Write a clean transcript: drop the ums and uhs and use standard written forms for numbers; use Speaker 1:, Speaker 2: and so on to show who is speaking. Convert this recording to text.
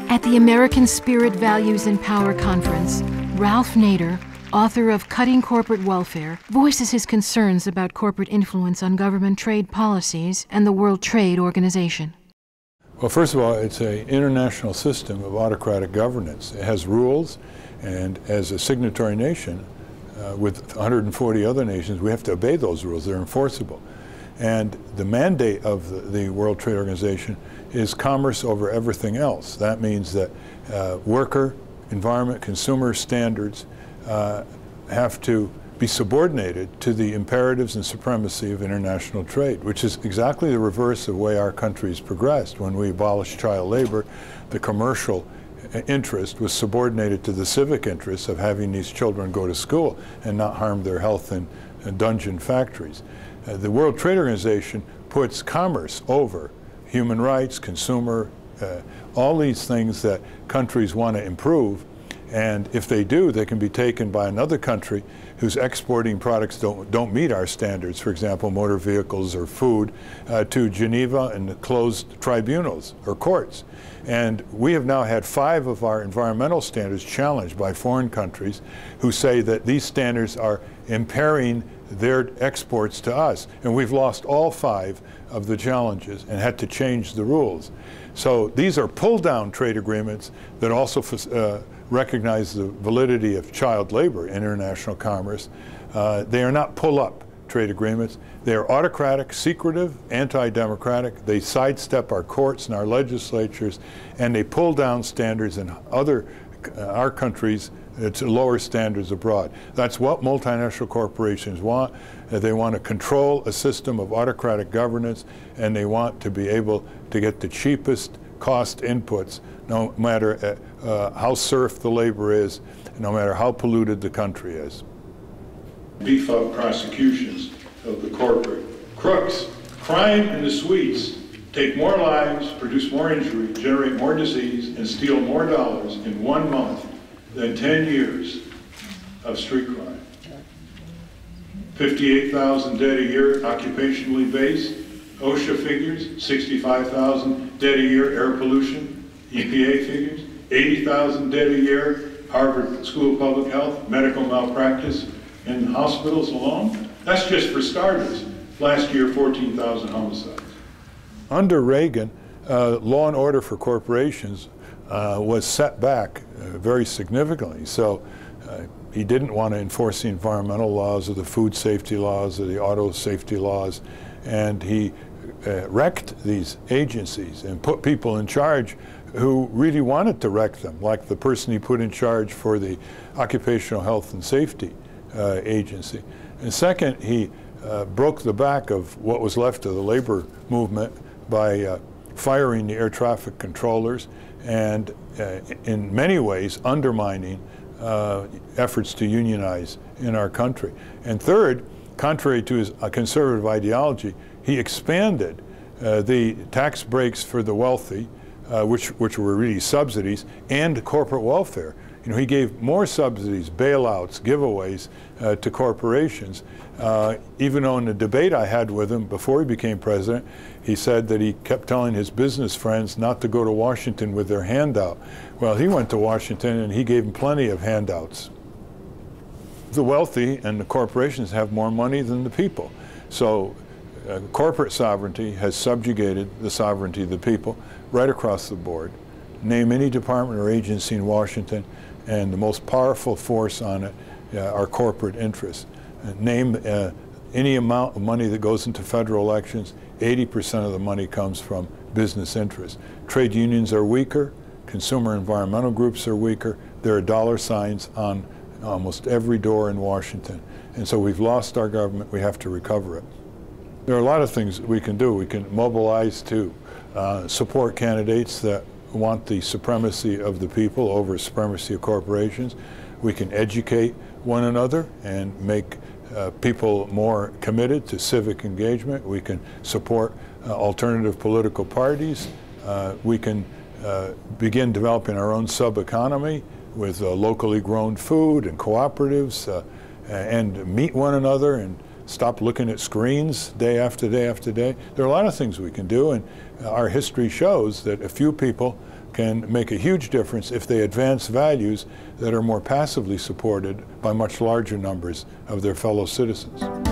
Speaker 1: At the American Spirit, Values, and Power Conference, Ralph Nader, author of Cutting Corporate Welfare, voices his concerns about corporate influence on government trade policies and the World Trade Organization.
Speaker 2: Well, first of all, it's an international system of autocratic governance. It has rules, and as a signatory nation, with 140 other nations, we have to obey those rules. They're enforceable. And the mandate of the World Trade Organization is commerce over everything else. That means that worker, environment, consumer standards have to be subordinated to the imperatives and supremacy of international trade, which is exactly the reverse of the way our country's progressed. When we abolished child labor, the commercial interest was subordinated to the civic interest of having these children go to school and not harm their health in dungeon factories. The World Trade Organization puts commerce over human rights, consumer, all these things that countries want to improve. And if they do, they can be taken by another country whose exporting products don't meet our standards, for example, motor vehicles or food, to Geneva and closed tribunals or courts. And we have now had 5 of our environmental standards challenged by foreign countries who say that these standards are impairing their exports to us. And we've lost all 5 of the challenges and had to change the rules. So these are pull-down trade agreements that also recognize the validity of child labor in international commerce. They are not pull-up trade agreements. They are autocratic, secretive, anti-democratic. They sidestep our courts and our legislatures, and they pull down standards in our countries to lower standards abroad. That's what multinational corporations want. They want to control a system of autocratic governance, and they want to be able to get the cheapest cost inputs, no matter how serf the labor is, no matter how polluted the country is.
Speaker 3: Beef up prosecutions of the corporate crooks. Crime in the suites take more lives, produce more injury, generate more disease, and steal more dollars in 1 month than 10 years of street crime. 58,000 dead a year, occupationally based. OSHA figures, 65,000 dead a year, air pollution. EPA figures, 80,000 dead a year, Harvard School of Public Health, medical malpractice in hospitals alone. That's just for starters. Last year, 14,000 homicides.
Speaker 2: Under Reagan, law and order for corporations was set back very significantly. So he didn't want to enforce the environmental laws or the food safety laws or the auto safety laws, and he wrecked these agencies and put people in charge who really wanted to wreck them, like the person he put in charge for the Occupational Health and Safety Agency. And second, he broke the back of what was left of the labor movement by firing the air traffic controllers and in many ways undermining efforts to unionize in our country. And third, contrary to his conservative ideology, he expanded the tax breaks for the wealthy, which were really subsidies, and corporate welfare. You know, he gave more subsidies, bailouts, giveaways to corporations. Even though in the debate I had with him before he became president, he said that he kept telling his business friends not to go to Washington with their handout. Well, he went to Washington and he gave them plenty of handouts. The wealthy and the corporations have more money than the people. So corporate sovereignty has subjugated the sovereignty of the people right across the board. Name any department or agency in Washington, and the most powerful force on it are corporate interests. Name any amount of money that goes into federal elections, 80% of the money comes from business interests. Trade unions are weaker, consumer environmental groups are weaker, there are dollar signs on almost every door in Washington. And so we've lost our government, we have to recover it. There are a lot of things that we can do. We can mobilize to support candidates that want the supremacy of the people over supremacy of corporations. We can educate one another and make people more committed to civic engagement. We can support alternative political parties. We can begin developing our own sub-economy with locally grown food and cooperatives and meet one another and stop looking at screens day after day after day. There are a lot of things we can do, and our history shows that a few people can make a huge difference if they advance values that are more passively supported by much larger numbers of their fellow citizens.